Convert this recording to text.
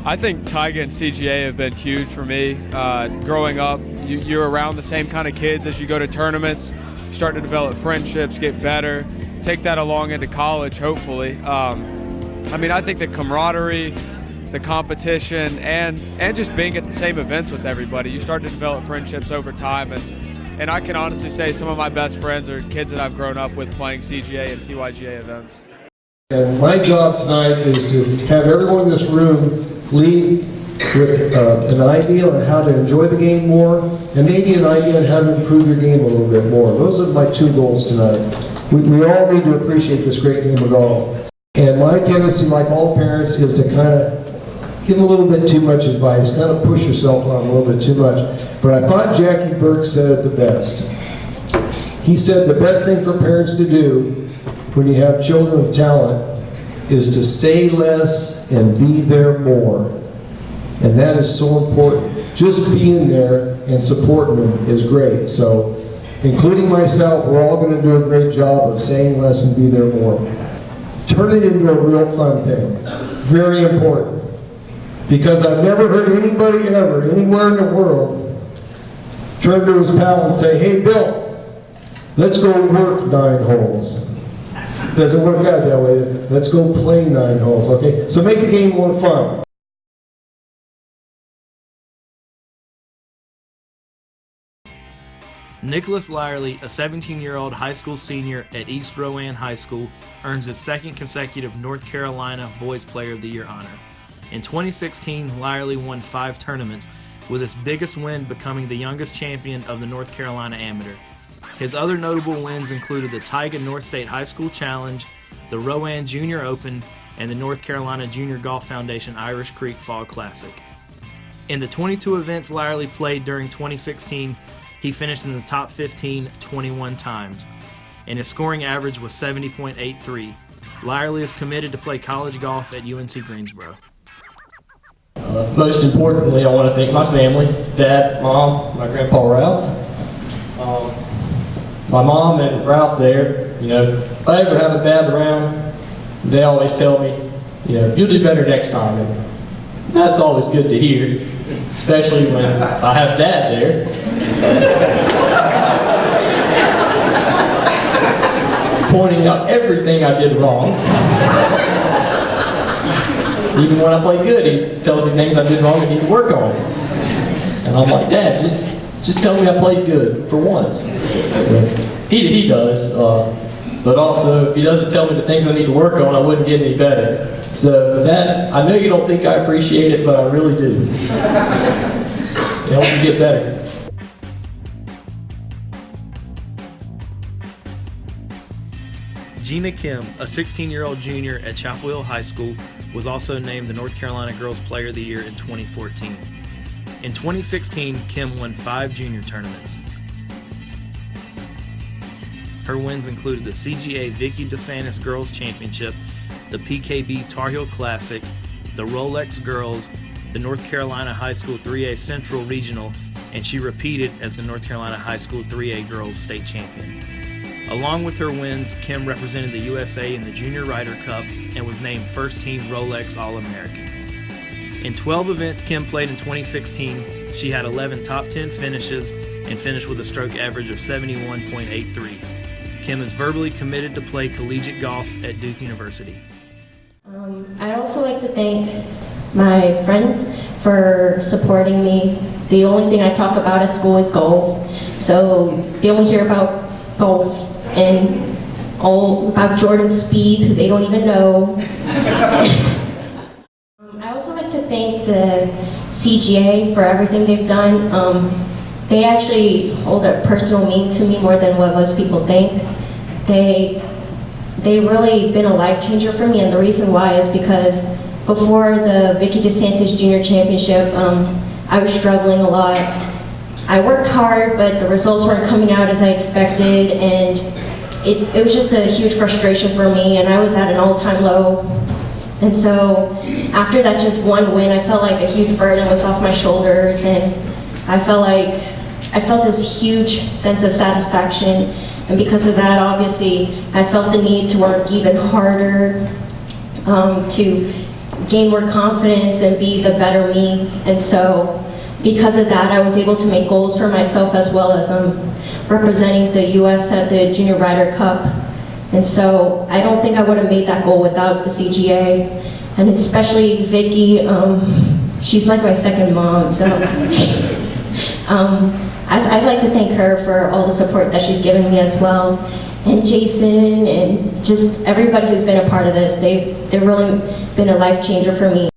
I think Tyga and CGA have been huge for me. Growing up, you're around the same kind of kids as you go to tournaments, start to develop friendships, get better, take that along into college, hopefully. I mean, I think the camaraderie, the competition, and just being at the same events with everybody, you start to develop friendships over time. And I can honestly say some of my best friends are kids that I've grown up with playing CGA and TYGA events. And my job tonight is to have everyone in this room leave with an idea on how to enjoy the game more, and maybe an idea on how to improve your game a little bit more. Those are my two goals tonight. We all need to appreciate this great game of golf. And my tendency, like all parents, is to kind of give a little bit too much advice, kind of push yourself on a little bit too much. But I thought Jackie Burke said it the best. He said the best thing for parents to do when you have children with talent is to say less and be there more. And that is so important. Just being there and supporting them is great. So, including myself, we're all going to do a great job of saying less and be there more. Turn it into a real fun thing. Very important. Because I've never heard anybody ever, anywhere in the world, turn to his pal and say, "Hey Bill, let's go work 9 holes." Doesn't work out that way. Let's go play 9 holes, okay? So make the game more fun. Nicholas Lyerly, a 17-year-old high school senior at East Rowan High School, earns his second consecutive North Carolina Boys Player of the Year honor. In 2016, Lyerly won 5 tournaments, with his biggest win becoming the youngest champion of the North Carolina Amateur. His other notable wins included the Tyga North State High School Challenge, the Rowan Junior Open, and the North Carolina Junior Golf Foundation Irish Creek Fall Classic. In the 22 events Lyerly played during 2016, he finished in the top 15 21 times, and his scoring average was 70.83. Lyerly is committed to play college golf at UNC Greensboro. Most importantly, I want to thank my family, Dad, Mom, my Grandpa Ralph. My mom and Ralph there, if I ever have a bad round, they always tell me, you'll do better next time. And that's always good to hear, especially when I have Dad there. Pointing out everything I did wrong. Even when I play good, he tells me things I did wrong and need to work on. And I'm like, Dad, just tell me I played good for once. He does, but also if he doesn't tell me the things I need to work on, I wouldn't get any better. So Dad, I know you don't think I appreciate it, but I really do. It helps me get better. Gina Kim, a 16-year-old junior at Chapel Hill High School, was also named the North Carolina Girls Player of the Year in 2014. In 2016, Kim won 5 junior tournaments. Her wins included the CGA Vicky DeSantis Girls Championship, the PKB Tar Heel Classic, the Rolex Girls, the North Carolina High School 3A Central Regional, and she repeated as the North Carolina High School 3A Girls State Champion. Along with her wins, Kim represented the USA in the Junior Ryder Cup and was named First Team Rolex All-American. In 12 events Kim played in 2016, she had 11 top 10 finishes and finished with a stroke average of 71.83. Kim is verbally committed to play collegiate golf at Duke University. I'd also like to thank my friends for supporting me. The only thing I talk about at school is golf, so they only hear about golf and all about Jordan Spieth, who they don't even know. I also like to thank the CGA for everything they've done. They actually hold a personal meaning to me more than what most people think. They've really been a life changer for me, and the reason why is because before the Vicky DeSantis Junior Championship, I was struggling a lot. I worked hard, but the results weren't coming out as I expected, and it was just a huge frustration for me, and I was at an all-time low. And so after that just one win, I felt like a huge burden was off my shoulders, and I felt this huge sense of satisfaction. And because of that, obviously, I felt the need to work even harder, to gain more confidence and be the better me. And so because of that, I was able to make goals for myself as well as representing the U.S. at the Junior Ryder Cup. And so I don't think I would have made that goal without the CGA. And especially Vicky, she's like my second mom, so I'd like to thank her for all the support that she's given me as well. And Jason and just everybody who's been a part of this, they've really been a life changer for me.